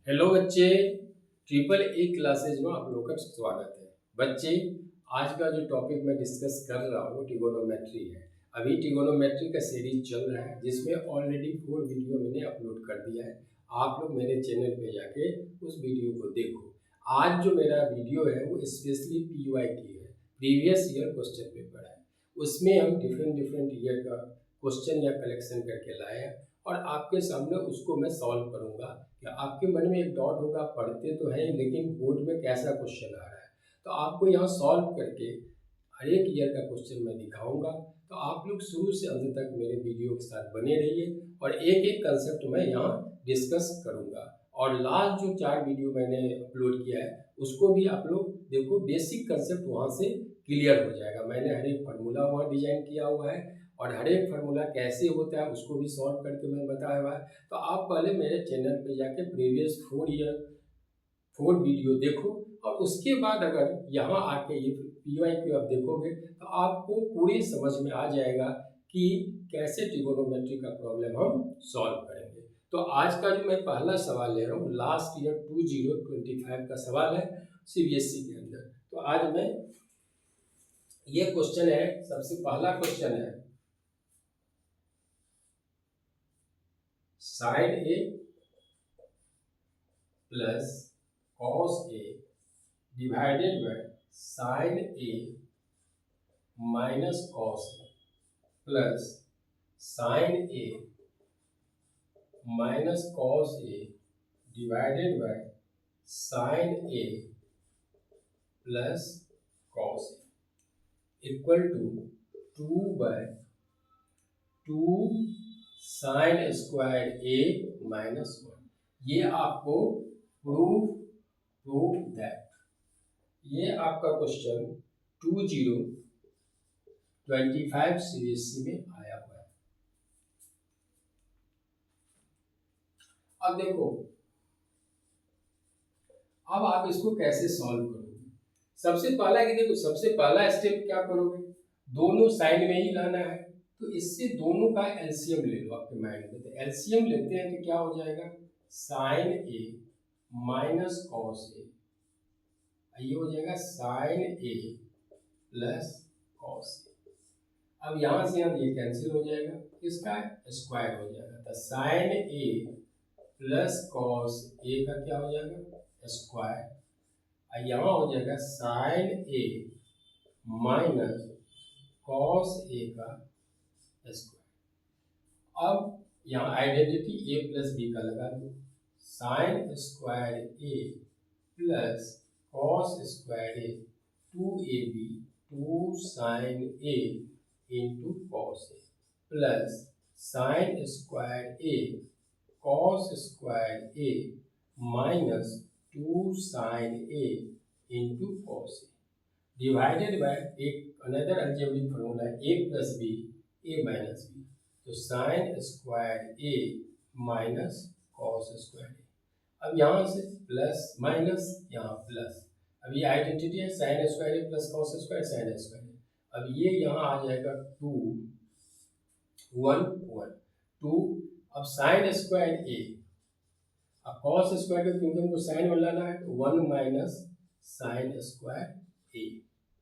Hello बच्चे, triple A classes में आप लोग का स्वागत है। बच्चे, आज का जो टॉपिक मैं डिस्कस कर रहा हूँ ट्रिगोनोमेट्री है। अभी ट्रिगोनोमेट्री का सीरीज चल रहा है जिसमें ऑलरेडी 4 वीडियो मैंने अपलोड कर दिया है। आप लोग मेरे चैनल पे जाके उस वीडियो को देखो। आज जो मेरा वीडियो है वो स्पेशली पीवाई की है, प्रीवियस ईयर क्वेश्चन पेपर है। उसमें हम डिफरेंट डिफरेंट ईयर का क्वेश्चन या कलेक्शन करके लाए हैं और आपके सामने उसको मैं सॉल्व करूँगा। कि आपके मन में एक डाउट होगा, पढ़ते तो हैं लेकिन बोर्ड में कैसा क्वेश्चन आ रहा है, तो आपको यहाँ सॉल्व करके हर एक ईयर का क्वेश्चन मैं दिखाऊंगा। तो आप लोग शुरू से अंत तक मेरे वीडियो के साथ बने रहिए और एक एक कंसेप्ट मैं यहाँ डिस्कस करूँगा। और लास्ट जो 4 वीडियो मैंने अपलोड किया है उसको भी आप लोग देखो, बेसिक कंसेप्ट वहाँ से क्लियर हो जाएगा। मैंने हर एक फार्मूला वहाँ डिजाइन किया हुआ है और हर एक फार्मूला कैसे होता है उसको भी सॉल्व करके मैं बताया हुआ है। तो आप पहले मेरे चैनल पे जाके प्रीवियस 4 वीडियो देखो और उसके बाद अगर यहाँ आके ये पीवाई क्यू आप देखोगे तो आपको पूरी समझ में आ जाएगा कि कैसे ट्रिगोनोमेट्री का प्रॉब्लम हम सॉल्व करेंगे। तो आज का जो मैं पहला सवाल ले रहा हूँ लास्ट ईयर 2025 का सवाल है सीबीएसई के अंदर। तो आज मैं ये क्वेश्चन है, सबसे पहला क्वेश्चन है sine A plus cos A divided by sine A minus cos A plus sine A minus cos A divided by sine A plus cos A equal to 2/2 sine square A minus 1। ये आपको prove that, ये आपका question 2025 CBSE में आया हुआ है। अब देखो, अब आप इसको कैसे सॉल्व करोगे। सबसे पहला कि देखो, सबसे पहला स्टेप क्या करोगे, दोनों साइड में ही लाना है। तो इससे दोनों का एलसीएम ले लो आपके माइंड में। तो एलसीएम लेते हैं तो क्या हो जाएगा, sine A minus cos A, ये हो जाएगा sine A plus cos A. अब यहां से हम ये कैंसिल हो जाएगा, इसका स्क्वायर हो जाएगा। तो sign A plus cos A का क्या हो जाएगा, स्क्वायर। यहाँ हो जाएगा sine A minus cos A का स्क्वायर। अब यहाँ आइडेंटिटी ए प्लस बी का लगा दो, sine square A plus cos square A 2ab 2 sine A into cos A plus sine square A cos square A minus 2 sine A into cos A divided by एक another algebraic formula A plus B A minus B. तो sine square A minus cos square A. अब यहाँ से plus minus यहाँ plus, अब ये identity है sine square A plus cos square sine square A. अब ये यहाँ आ जाएगा 2 1 1 2। अब साइन स्क्वायर ए, अब कॉस स्क्वायर का क्योंकि हमको साइन बनाना है तो 1 माइनस साइन स्क्वायर ए।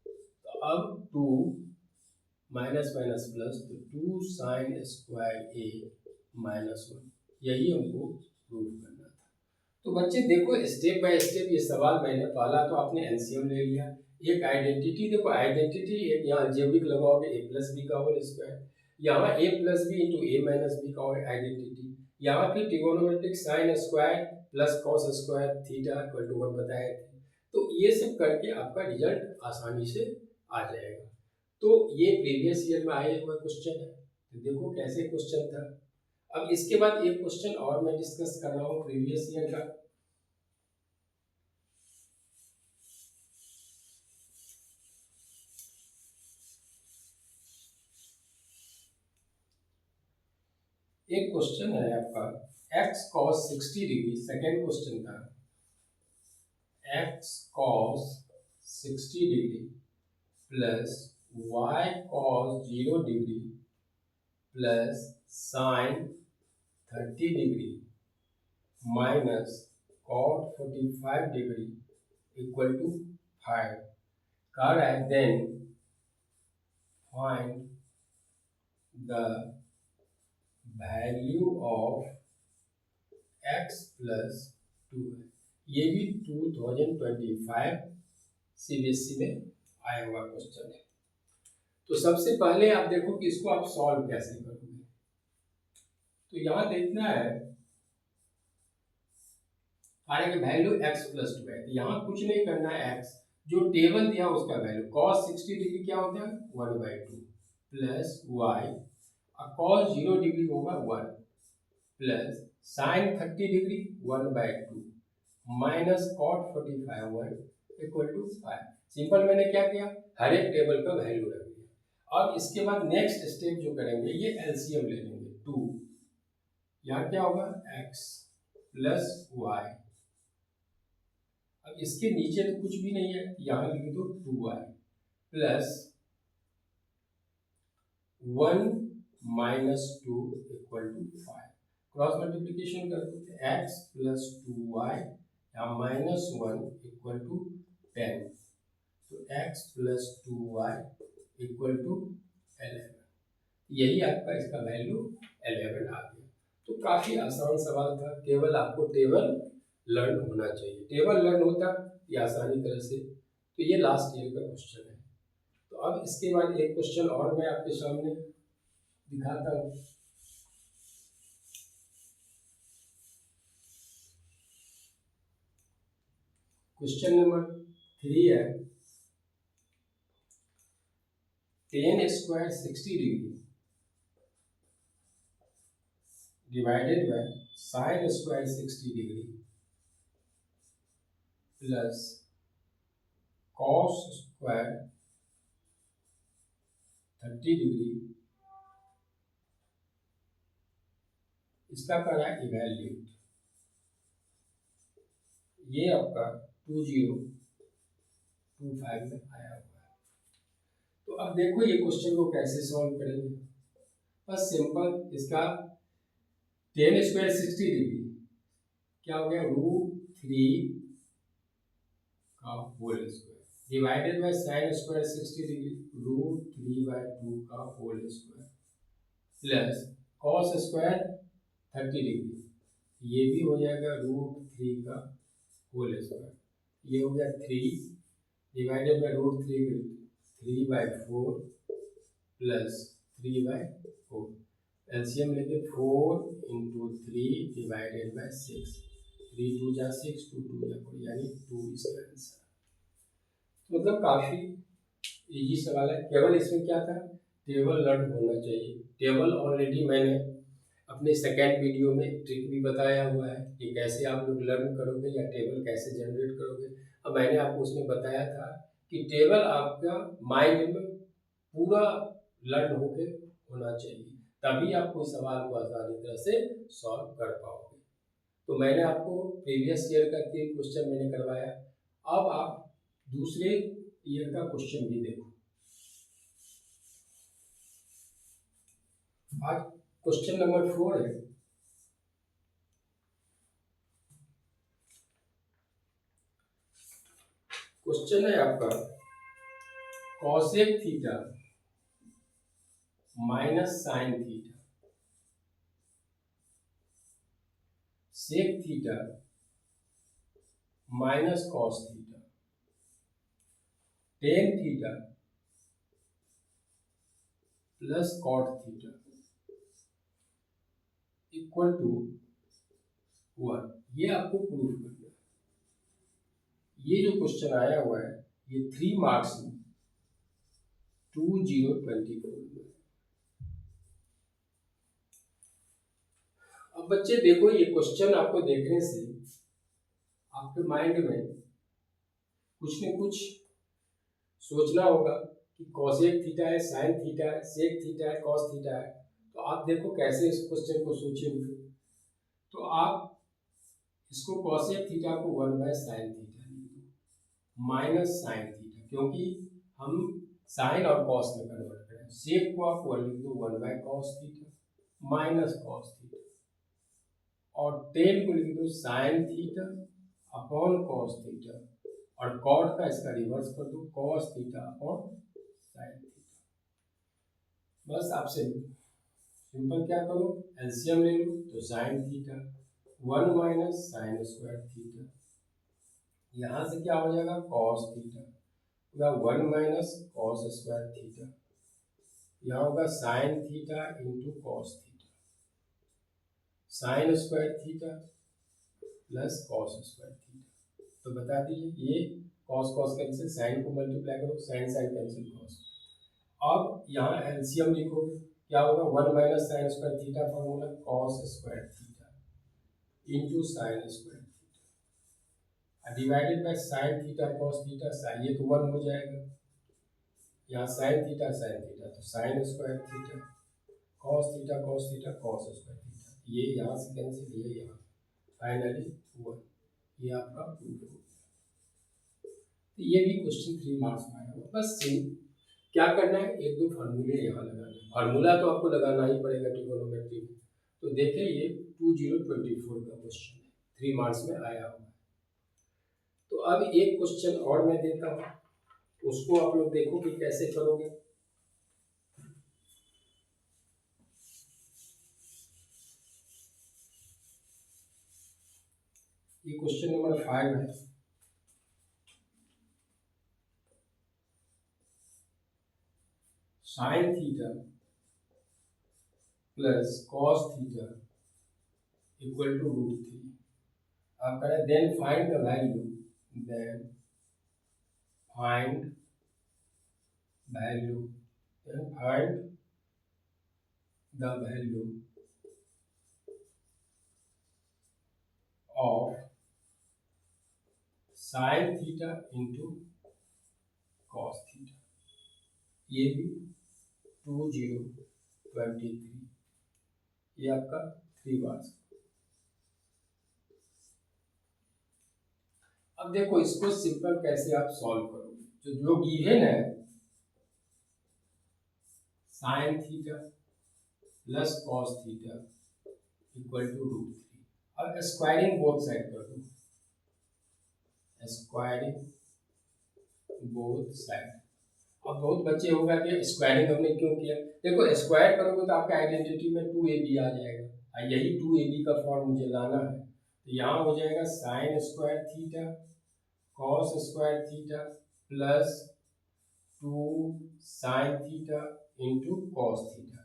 तो अब 2 माइनस माइनस प्लस, तो 2 साइन स्क्वायर ए माइनस 1, यही हमको प्रूव करना था। तो बच्चे देखो, स्टेप बाय स्टेप ये सवाल मैंने पहला तो आपने एलसीएम ले लिया, एक आइडेंटिटी देखो, आइडेंटिटी एक यहाँ अलजेब्रिक लगाओगे ए प्लस बी का होल स्क्वायर, यहाँ A plus B into A minus B का आइडेंटिटी, यहाँ फिर trigonometric sine square plus cos square theta equal to 1 बताए थे। तो ये सब करके आपका रिजल्ट आसानी से आ जाएगा। तो ये प्रीवियस ईयर में आए हुए क्वेश्चन है, तो देखो कैसे क्वेश्चन था। अब इसके बाद एक क्वेश्चन और मैं डिस्कस कर रहा हूँ प्रीवियस ईयर का। एक क्वेश्चन है आपका x cos 60 degree, second question था x cos 60 degree plus y cos 0 degree plus sign 30 degree minus cot 45 degree equal to 5. कह रहा है then find the value of x plus 2 है। ये भी 2025 CBSE में आया हुआ क्वेश्चन है। तो सबसे पहले आप देखो कि इसको आप सॉल्व कैसे करोगे। तो यहाँ देखना है आगे की वैल्यू x प्लस 2 है। यहाँ कुछ नहीं करना है, x जो टेबल दिया उसका वैल्यू cos 60 डिग्री क्या होता है 1/2 प्लस y cos 0 डिग्री होगा 1 plus sin 30 degree 1/2 minus cot 45 1 equal to 5। Simple मैंने क्या किया, हर एक टेबल का वैल्यू रख दिया। अब इसके बाद नेक्स्ट स्टेप जो करेंगे ये एलसीएम ले लेंगे 2, यहाँ क्या होगा x प्लस y। अब इसके नीचे तो कुछ भी नहीं है, यहाँ लिख दो 2y plus 1 minus 2 equal to 5। Cross multiplication कर दो x प्लस 2y यहाँ माइनस 1 इक्वल टू 10। तो x plus 2y equal to 11। यही आपका इसका वैल्यू 11 आ गया। तो काफी आसान सवाल था, केवल आपको टेबल लर्न होना चाहिए। टेबल लर्न होता ये आसानी तरह से। तो ये लास्ट ईयर का क्वेश्चन है। तो अब इसके बाद एक क्वेश्चन और मैं आपके सामने दिखाता हूँ। क्वेश्चन नंबर 3 है 10 square 60 degree divided by sine square 60 degree plus cos square 30 degree, इसका करा इवैल्यूएट। ये आपका 2025 में आया हुआ है। तो अब देखो ये क्वेश्चन को कैसे सॉल्व करेंगे। बस सिंपल, इसका 10 स्क्वायर 60 डिग्री क्या हो गया √3 का whole square divided by sine square 60 degree √3/2 का whole square plus cos square 30 degree, ये भी हो जाएगा √3 का होल स्क्वायर। ये हो गया 3 डिवाइडेड बाय √3 3/4 प्लस 3/4। एलसीएम लेके 4 × 3 डिवाइडेड बाय 6। 3 2 जा 6 2 2 जा 4 यानी 2 इसका आंसर। मतलब काफी इजी सवाल है। केवल इसमें क्या था, टेबल लर्न होना चाहिए। टेबल ऑलरेडी मैंने अपने सेकेंड वीडियो में ट्रिक भी बताया हुआ है कि कैसे आप लोग लर्न करोगे या टेबल कैसे जनरेट करोगे। अब मैंने आपको उसमें बताया था कि टेबल आपका माइंड में पूरा लर्न होके होना चाहिए, तभी आप कोई सवाल को आसानी तरह से सॉल्व कर पाओगे। तो मैंने आपको प्रीवियस ईयर का 3 क्वेश्चन मैंने करवाया। अब आप दूसरे ईयर का क्वेश्चन भी देखो। आज क्वेश्चन नंबर 4 है। क्वेश्चन है आपका cosec theta minus sine theta sec theta minus cos theta tan theta plus cot theta equal to 1। ये आपको प्रूफ करना है। ये जो क्वेश्चन आया हुआ है ये 3 मार्क्स में 2024 में। अब बच्चे देखो, ये क्वेश्चन आपको देखने से आपके माइंड में कुछ न कुछ सोचना होगा कि कॉसेक थीटा है, साइन थीटा है, सेक थीटा है, कॉस थीटा है। तो आप देखो कैसे इस क्वेश्चन को सोचेंगे। तो आप इसको कॉसेक थीटा को 1/sin थीटा लिख दो माइनस साइन थीटा, क्योंकि हम साइन और कॉस में कन्वर्ट करें। सेक को आप लिख दो 1/cos theta minus cos theta और टेन को लिख दो sine theta upon cos theta, और कॉट का इसका रिवर्स कर दो, cos theta upon sine theta. बस आपसे सिंपल क्या करो, एलसीएम ले लो, तो sine theta 1 minus sign square theta, यहाँ से क्या हो जाएगा कॉस थीटा, या 1 माइनस कॉस स्क्वायर थीटा, यहाँ होगा sign theta into cos theta, sine square theta plus cos square theta. तो बता दीजिए, ये कॉस कॉस कैंसिल, साइन को मल्टीप्लाई करो, साइन साइन कैंसिल कॉस। अब यहाँ एलसीएम लिखोगे, क्या होगा 1 minus sign square theta, formula cos square theta into sine square theta divided by sine theta cos theta, ये तो 1 हो जाएगा, यहाँ साइन थीटा तो sine square theta cos theta cos square theta, ये यहाँ से कैंसिल, ये यहाँ, फाइनली 1, ये आपका प्रूफ हो गया। तो ये भी क्वेश्चन 3 मार्क्स में आया होगा। बस क्या करना है, एक दो फार्मूले यहाँ लगाना है, फार्मूला तो आपको लगाना ही पड़ेगा ट्रिगोनोमेट्री में। तो देखिए ये 2024 का क्वेश्चन है, 3 मार्क्स में आया हुआ है। तो अब एक क्वेश्चन और मैं देता हूँ, उसको आप लोग देखो कि कैसे करोगे। ये क्वेश्चन नंबर 5 है। Sine theta plus cos theta equal to √3। आप करें then find the value, then find value, then find the value of sine theta into cos theta, ये भी 2023, ये आपका 3 मार्क्स। अब देखो इसको सिंपल कैसे आप सॉल्व करोगे, जो गिवन है sine theta plus cos theta equal to √3। अब स्क्वायरिंग बोथ साइड कर दो, स्क्वायरिंग बोथ साइड। अब बहुत बच्चे होगा कि स्क्वायरिंग हमने क्यों किया, देखो स्क्वायर करोगे तो आपके आइडेंटिटी में 2ab आ जाएगा, और यही 2ab का फॉर्म मुझे लाना है। तो यहाँ हो जाएगा sine square theta cos square theta plus 2 sine theta into cos theta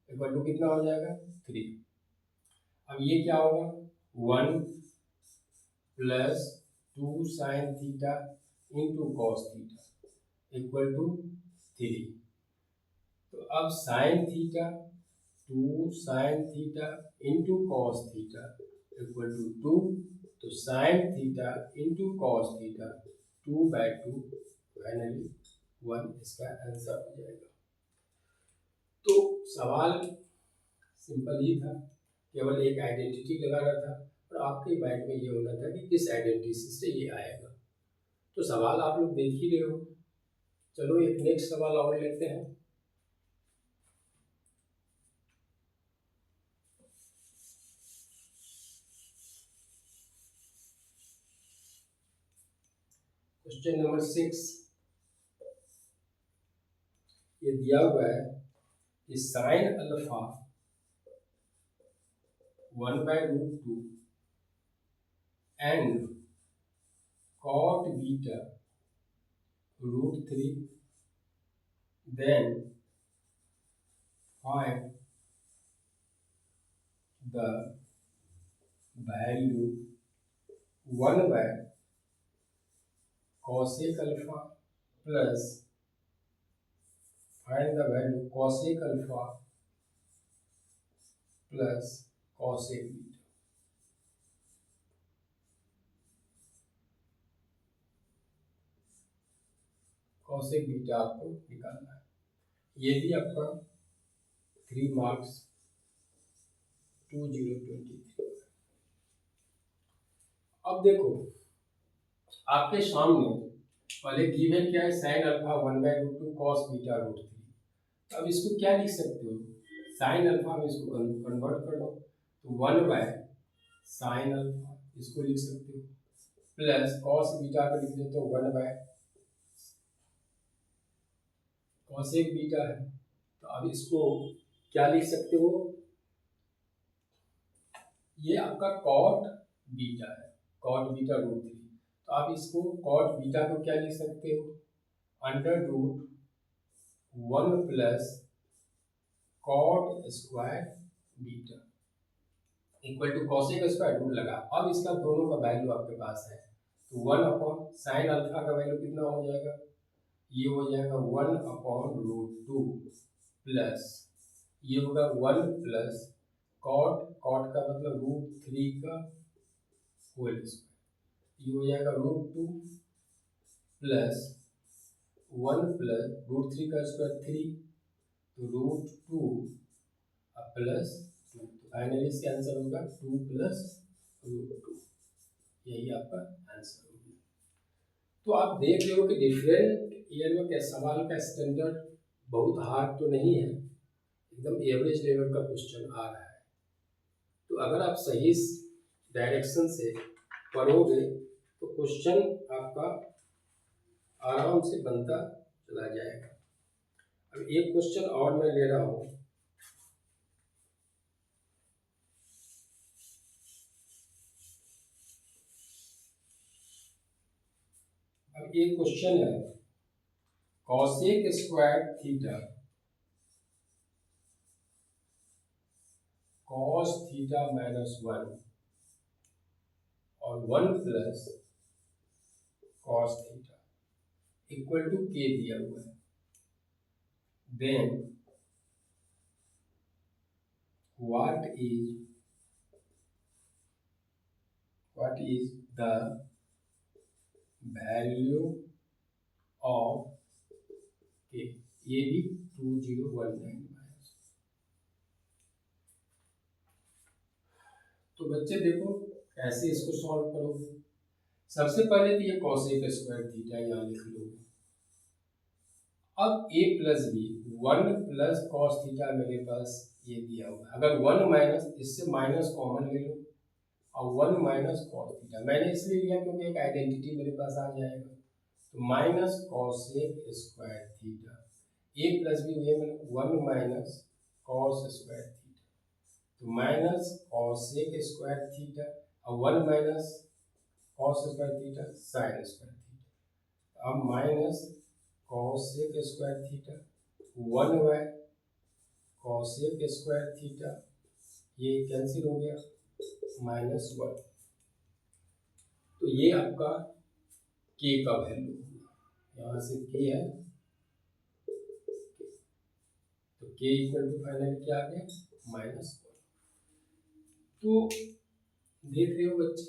equal to कितना हो जाएगा 3। अब ये क्या होगा 1 plus 2 sine theta into cos theta equal to 3। तो अब sine theta 2 sine theta into cos theta equal to 2, तो sine theta into cos theta 2/2, finally 1 इसका आंसर हो जाएगा। तो सवाल सिंपल ही था, केवल एक आइडेंटिटी लगाना था, और आपके माइंड में ये होना था कि किस आइडेंटिटी से ये आएगा। तो सवाल आप लोग देख ही रहे हो। चलो एक नेक्स्ट सवाल और लेते हैं। क्वेश्चन नंबर 6, ये दिया हुआ है कि sine alpha 1/√2 and cot beta √3, then find the value 1/cosec alpha plus find the value cosec alpha plus cosec beta। cosec beta आपको निकालना है, ये भी आपका 3 मार्क्स 2023। अब देखो आपके सामने पहले गिवन क्या है, साइन अल्फा 1/√2 कॉस बीटा √3। अब इसको क्या लिख सकते हो, साइन अल्फा में इसको कन्वर्ट कर दो, तो 1/sin अल्फा इसको लिख सकते हो, प्लस कॉस बीटा को लिख देते हो 1 कॉसेक बीटा है। तो अब इसको क्या लिख सकते हो, ये आपका कॉट बीटा है, कॉट बीटा √3। तो आप इसको कॉट बीटा को क्या लिख सकते हो, √1 plus cot square beta equal to cosec square root लगा। अब इसका दोनों का वैल्यू आपके पास है, तो 1/sin अल्फा का वैल्यू कितना हो जाएगा, ये हो जाएगा 1/√2 प्लस ये होगा 1 प्लस कॉट का मतलब √3 का होल स्क्वायर, ये हो जाएगा √2 प्लस 1 प्लस √3 का स्क्वायर 3, तो √2 प्लस 2, तो फाइनली इसका आंसर होगा 2 प्लस √2, यही आपका आंसर होगा। तो आप देख रहे हो कि डिफरेंट ईयर में क्या सवाल का स्टैंडर्ड बहुत हार्ड तो नहीं है, एकदम एवरेज लेवल का क्वेश्चन आ रहा है। तो अगर आप सही डायरेक्शन से पढ़ोगे तो क्वेश्चन आपका आराम से बनता चला जाएगा। अब एक क्वेश्चन और मैं ले रहा हूँ, अब एक क्वेश्चन है cosec square theta cos theta -1 और 1 plus cos theta equal to के दिया हुआ है। Then what is the value of k, ये भी 2019। तो बच्चे देखो कैसे इसको सॉल्व करोगे। सबसे पहले तो ये कॉसेक स्क्वायर थीटा यहाँ लिख लोगे। अब a plus B 1 plus cos theta मेरे पास ये दिया हुआ है, अगर 1 माइनस इससे माइनस कॉमन ले लो और 1 माइनस कॉस थीटा मैंने इसलिए लिया क्योंकि एक आइडेंटिटी मेरे पास आ जाएगा, तो minus cosec square theta a plus B ये मैंने 1 माइनस कॉस स्क्वायर थीटा, तो माइनस कॉसेक स्क्वायर थीटा और 1 minus cos square theta sine square theta. अब minus cosec square theta 1 by cosec square theta, ये कैंसिल हो गया -1, तो ये आपका k का वैल्यू होगा, यहाँ से k है तो k इक्वल टू फाइनल क्या आ गया -1। तो देख रहे हो बच्चे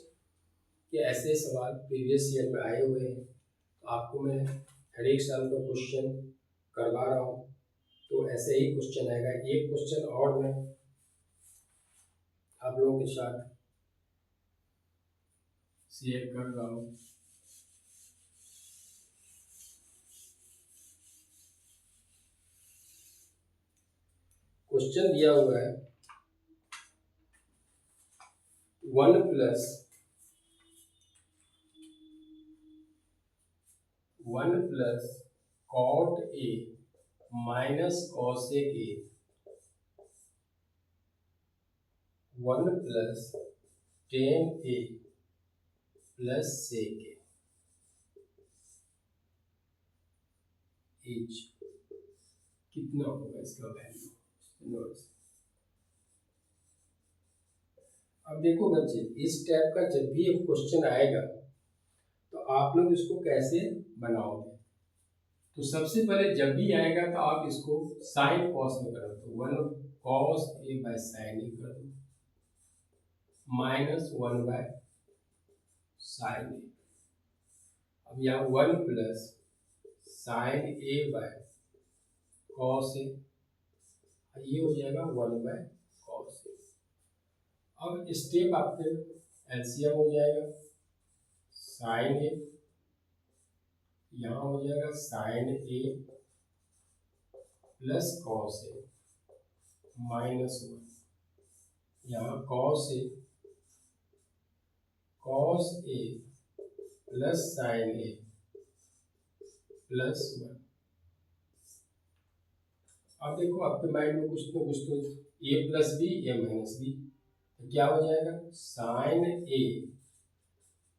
कि ऐसे सवाल प्रीवियस ईयर में आए हुए हैं, तो आपको मैं हर एक साल का क्वेश्चन करवा रहा हूँ, तो ऐसे ही क्वेश्चन आएगा। एक क्वेश्चन और मैं आप लोगों के साथ शेयर कर रहा हूँ। क्वेश्चन दिया हुआ है 1 plus cot A minus cosec A 1 plus tan A plus sec A H कितना होगा इसका वैल्यू। अब देखो बच्चे इस टाइप का जब भी एक क्वेश्चन आएगा तो आप लोग इसको कैसे बनाओगे। तो सबसे पहले जब भी आएगा तो आप इसको साइन कॉस में करो, तो 1 cos A by sine A कर दो -1 बाय साइन ए। अब यहाँ 1 plus sine A by cos A, ये हो जाएगा 1 बाय कॉस ए। अब स्टेप आपके एलसीएम हो जाएगा साइन ए, यहाँ हो जाएगा sine A plus cos A -1, यहाँ cos A plus sine A plus 1। अब देखो आपके माइंड में कुछ न कुछ तो A plus B A minus B, तो क्या हो जाएगा sine A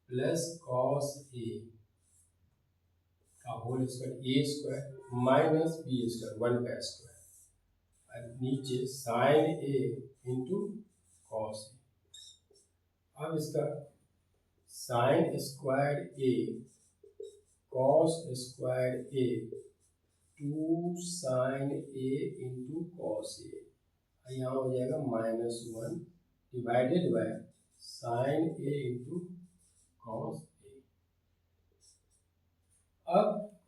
plus cos A का whole square A square minus B square 1 का स्क्वायर, और नीचे sine A into cos A. अब इसका sine square A cos square A 2 sine A into cos A, यहाँ हो जाएगा -1 divided by sine A into cos A. अब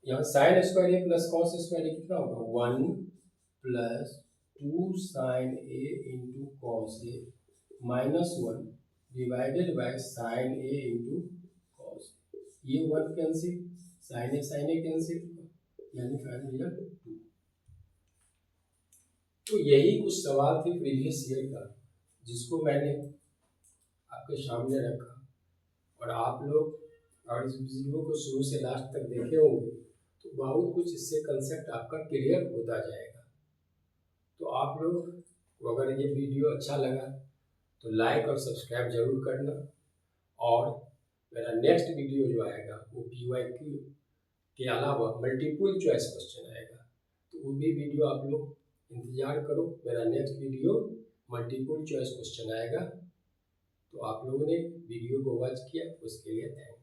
यहाँ sine square A plus cos square ए कितना होगा 1 plus 2 sine A into cos A -1 divided by sine A into cos A. ये 1 cancel, sine A cancel, यानी final result 2। तो यही कुछ सवाल थे प्रीवियस ईयर का, जिसको मैंने आपके सामने रखा, और आप लोग अगर इस वीडियो को शुरू से लास्ट तक देखे होंगे तो बहुत कुछ इससे कंसेप्ट आपका क्लियर होता जाएगा। तो आप लोग को अगर ये वीडियो अच्छा लगा तो लाइक और सब्सक्राइब जरूर करना, और मेरा नेक्स्ट वीडियो जो आएगा वो PYQ के अलावा मल्टीपल चॉइस क्वेश्चन आएगा, तो वो भी वीडियो आप लोग इंतजार करो। मेरा next video multiple choice question आएगा। तो आप लोगों ने वीडियो को वॉच किया उसके लिए थैंक यू।